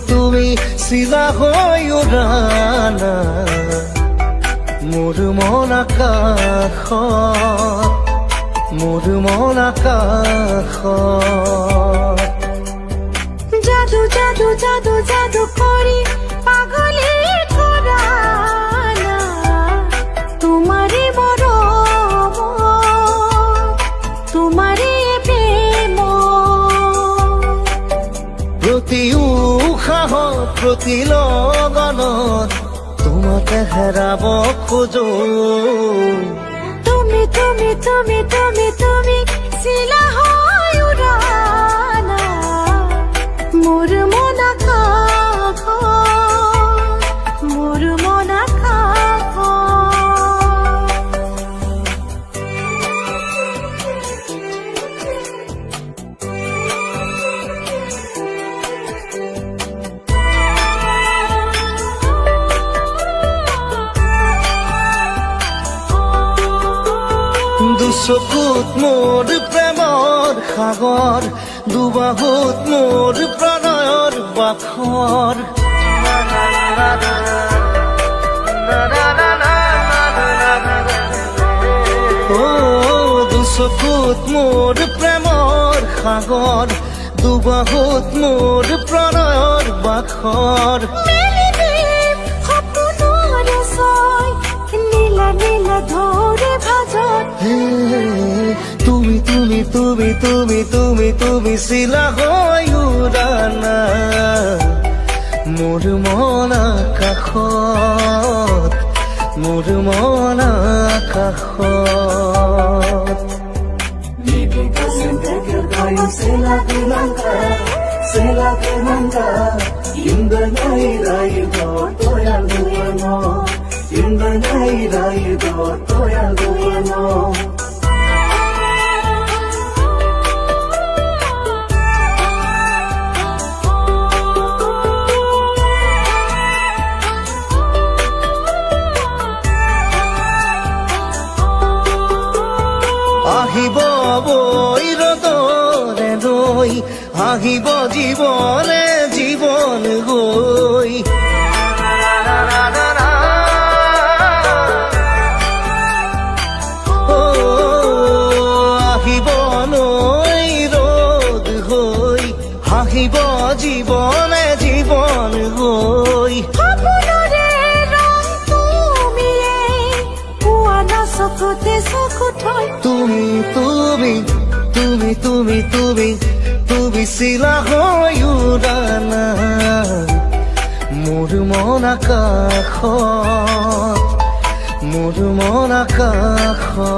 তুমি চিলা হৈ উৰানা মোৰ মন আকাশত জাদু জাদু জাদু জাদু কৰি পাগলী কৰা না তোমাৰে মৰম তোমাৰে প্ৰেম প্ৰতি উশাহত প্ৰতি লগনত তোমাকে হেৰাব খোজো তুমি তুমি তুমি তুমি তুমি চিলা হৈ উৰানা মোৰ মন আকাশত মোৰ মন আকাশত দুচকুত মোৰ প্ৰেমৰ সাগৰ দুবাহুত মোৰ প্ৰণয়ৰ বাখৰ দুচকুত মোৰ প্ৰেমৰ সাগৰ দুবাহুত মোৰ প্ৰণয়ৰ বাখৰ তুমি তুমি তুমি তুমি তুমি তুমি চিলা হৈ উৰানা মোৰ মন আকাশত মোৰ মন আকাশত আহিব বৈৰদৰে নৈ আহিব জীৱনে জীৱন গৈ আহিব নৈ ৰ'দ হৈ আহিব জীৱনে জীৱন গৈ তুমি তুমি তুমি তুমি তুমি তুমি চিলা হৈ উৰানা মোৰ মন আকাশত মোৰ মন আকাশত